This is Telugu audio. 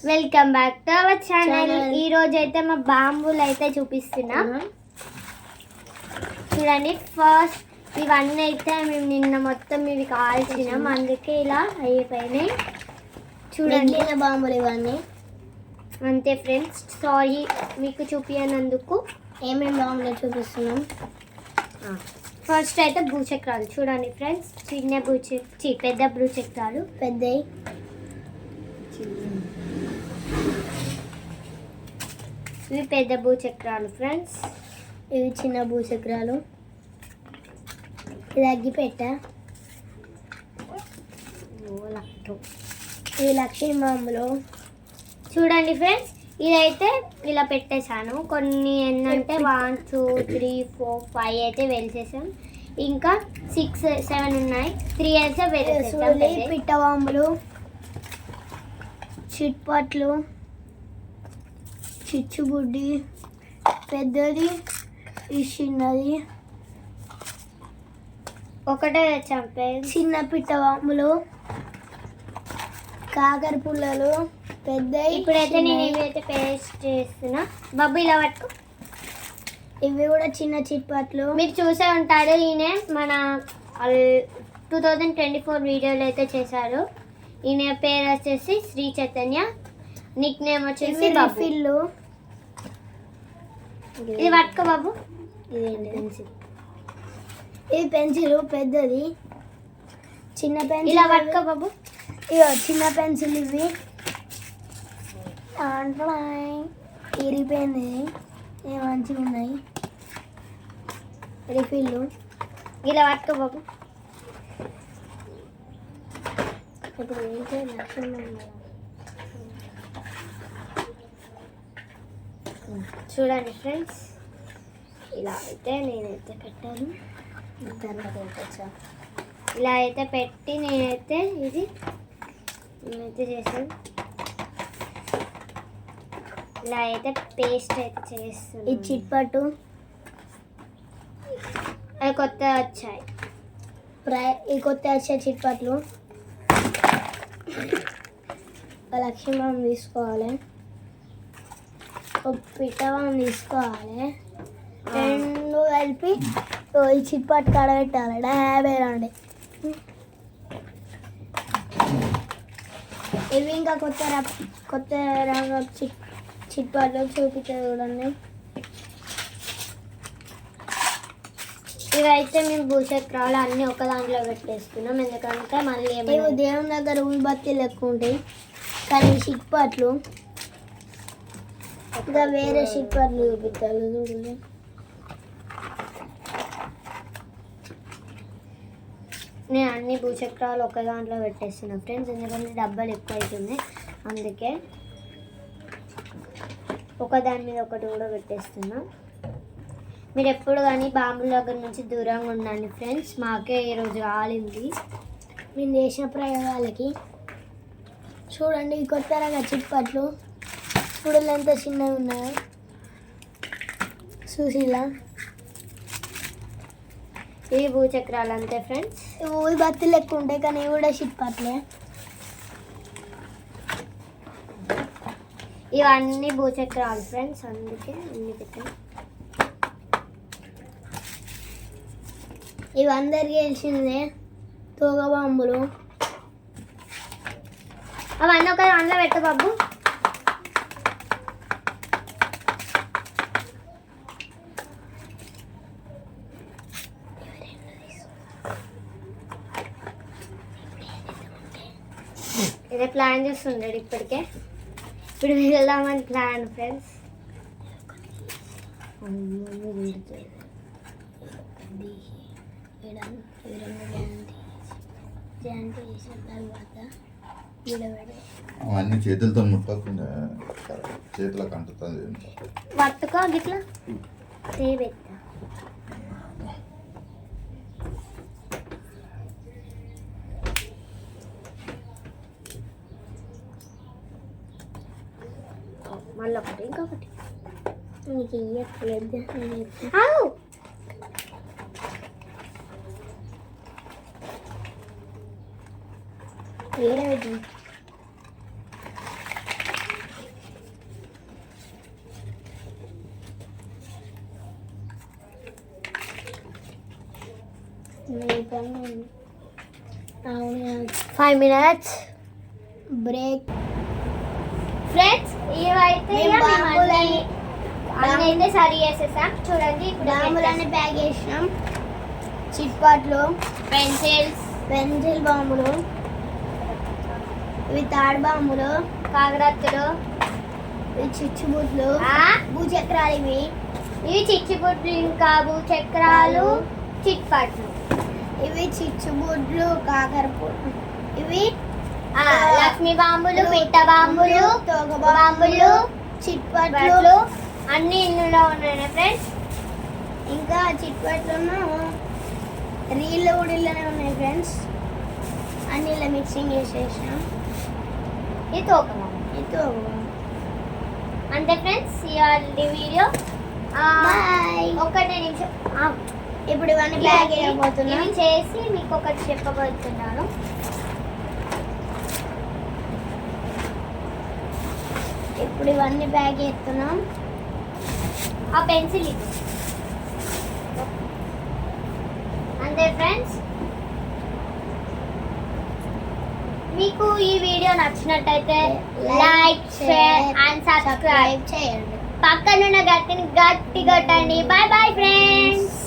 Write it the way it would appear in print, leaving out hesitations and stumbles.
Welcome back to our channel. ఈ రోజు అయితే మా బాంబులు అయితే చూపిస్తున్నా. చూడండి, ఫస్ట్ ఇవన్నీ అయితే మేము నిన్న మొత్తం ఇవి కాల్చినాం, అందుకే ఇలా అయిపోయినాయి. చూడండి బాంబులు ఇవన్నీ. అంతే ఫ్రెండ్స్, సారీ మీకు చూపించినందుకు. ఏమేమి బాంబులు చూపిస్తున్నాం. ఫస్ట్ అయితే భూచక్రాలు చూడండి ఫ్రెండ్స్. పెద్ద భూచక్రాలు, పెద్దవి. ఇవి పెద్ద భూచక్రాలు ఫ్రెండ్స్. ఇవి చిన్న భూచక్రాలు. ఇది అగ్గిపెట్ట. ఇవి లక్ష్మీ బాంబులు. చూడండి ఫ్రెండ్స్, ఇదైతే ఇలా పెట్టేశాను. కొన్ని ఏంటంటే 1 2 3 4 5 అయితే వెలిసేసాం. ఇంకా 6 7 ఉన్నాయి. 3 అయితే వెలిసేసాం. పిట్ట బాంబులు, చిట్పట్లు, చిచ్చుబుడ్డి, పెద్దది, ఈ చిన్నది. ఒకటే చంపే. చిన్న పిట్ట బాంబులు, కాకర పుల్లలు, పెద్ద. ఇప్పుడైతే నేను ఇవైతే పేస్ట్ చేస్తున్నా. బాబు ఇలా పట్టుకో. ఇవి కూడా చిన్న చిట్పట్లు. మీరు చూసే ఉంటారు, ఈయన మన 2024 వీడియోలు అయితే చేశారు. ఈయన పేరు వచ్చేసి శ్రీ చైతన్య, నిక్ నేమ్ వచ్చేసి బాబిల్లు. ఇది పట్టుకో బాబు. పెన్సిల్. ఇది పెన్సిల్ పెద్దది. చిన్న పెన్సిల్ ఇలా పట్టుకో బాబు. ఇగో చిన్న పెన్సిల్. ఇవి ఇరిపోయింది, మంచిగా ఉన్నాయి. రిఫిల్లు. ఇలా పట్టుకో బాబు. ఇప్పుడు ఏంటంటే చూడండి ఫ్రెండ్స్, ఇలా అయితే నేనైతే పెట్టాను. ఇలా అయితే పెట్టి నేనైతే చేసాను. ఇలా అయితే పేస్ట్ అయితే చేస్తాను. ఈ చిట్పట్టు అవి కొత్త వచ్చాయి. ఈ కొత్త వచ్చే చిట్పట్లు. లక్ష్మీబాం తీసుకోవాలి, ఒక పిట్టబాం తీసుకోవాలి. రెండు కలిపి ఈ చిట్పట్టు కాడ పెట్టాలి. రండి. ఇవి ఇంకా కొత్త రంగు చిట్పట్లు చూపించారు చూడండి. ఇవైతే మేము భూచక్రాలు అన్నీ ఒక దాంట్లో పెట్టేస్తున్నాం, ఎందుకంటే మళ్ళీ ఇవి దేవుని దగ్గర ఉల్బత్తిలు ఎక్కువ ఉంటాయి. కానీ చిట్పట్లు ఇంకా వేరే చిట్పట్లు చూపిస్తారు చూడండి. నేను అన్ని భూచక్రాలు ఒక దాంట్లో పెట్టేస్తున్నాను ఫ్రెండ్స్, ఎందుకంటే డబ్బాలు ఎక్కువ అవుతుంది, అందుకే ఒక దాని మీద ఒకటి కూడా పెట్టేస్తున్నా. మీరు ఎప్పుడు కానీ బాంబుల దగ్గర నుంచి దూరంగా ఉండండి ఫ్రెండ్స్. మాకే ఈరోజు కాలింది మేము చేసిన ప్రయోగాలకి. చూడండి, కొత్త రకం చిట్పట్లు. పుడలు ఎంత చిన్నగా ఉన్నాయో సుశీల. ఇవి భూచక్రాలు అంతే ఫ్రెండ్స్. ఇవి బత్తులు ఎక్కువ ఉంటాయి, కానీ ఇవి కూడా చిట్పట్లే. ఇవన్నీ భూచక్రాలు ఫ్రెండ్స్, అందుకే అన్ని పెట్టాను. ఇవి అందరికీ తెలిసిందే, తోగ బాంబులు. అవన్నీ ఒక దాంట్లో పెట్టు బాబు. ఇదే ప్లాన్ చేస్తుండడు ఇప్పటికే. ఇప్పుడు వెళ్దామని ప్లాన్ ఫ్రెండ్స్. అవన్నీ చేతులతో ముట్టకుండా చేతులకు అంటుతుంది. పట్టుకో గిట్లా తేబెత్తా. మళ్ళీ ఒకటి ఇంకొకటి నీకు ఇవ్వట్లేదు. వేరే మీ పని అవును 5 minutes. బ్రేక్ ఫ్రెండ్స్ ఇవైతే మేము ఇక మేము బాంబులని- అన్నీ అయితే సరి చేసేసాం. చూడండి ఇప్పుడు బాంబులన్నీ ప్యాక్ చేసినాం. చిట్పాట్లు, పెన్సిల్స్, పెన్సిల్ బాంబులు, ఇవి తాడు బాంబులు, కాగరత్తులు, ఇవి చిచ్చుబుట్లు, ఆ, భూచక్రాలు ఇవి, ఇవి చిచ్చుబుడ్లు, ఇంకా భూచక్రాలు, చిట్పట్లు, ఇవి చిచ్చుబుడ్లు, కాకరపుట్లు, ఇవి ఆ, లక్ష్మీ బాంబులు, పిట్ట బాంబులు, తోక బాంబులు, చిట్పట్లు, పట్లు అన్ని ఇందులో ఉన్నాయి ఫ్రెండ్స్. ఇంకా చిట్పట్లను రీళ్ళు కూడా ఇలానే ఉన్నాయి ఫ్రెండ్స్. అన్ని ఇలా మిక్సింగ్ చేసేసాం. ఇది తోక బాంబు. ఇది అంతే ఫ్రెండ్స్ ఇవాళ వీడియో. బాయ్. ఒక్కటే నిమిషం. ఇప్పుడు ఇవన్నీ ప్యాక్ చేయబోతున్నాం. ఇవి చేసి మీకు ఒకటి చెప్పబోతున్నాను. ఇప్పుడు ఇవన్నీ ప్యాక్ చేస్తున్నాం. ఆ పెన్సిల్ ఇది అంతే ఫ్రెండ్స్. మీకు ఈ వీడియో నచ్చినట్టయితే లైక్, షేర్ అండ్ సబ్స్క్రైబ్ చేయండి. పక్కనున్న గట్టిని గట్టి కొట్టండి. Bye bye friends.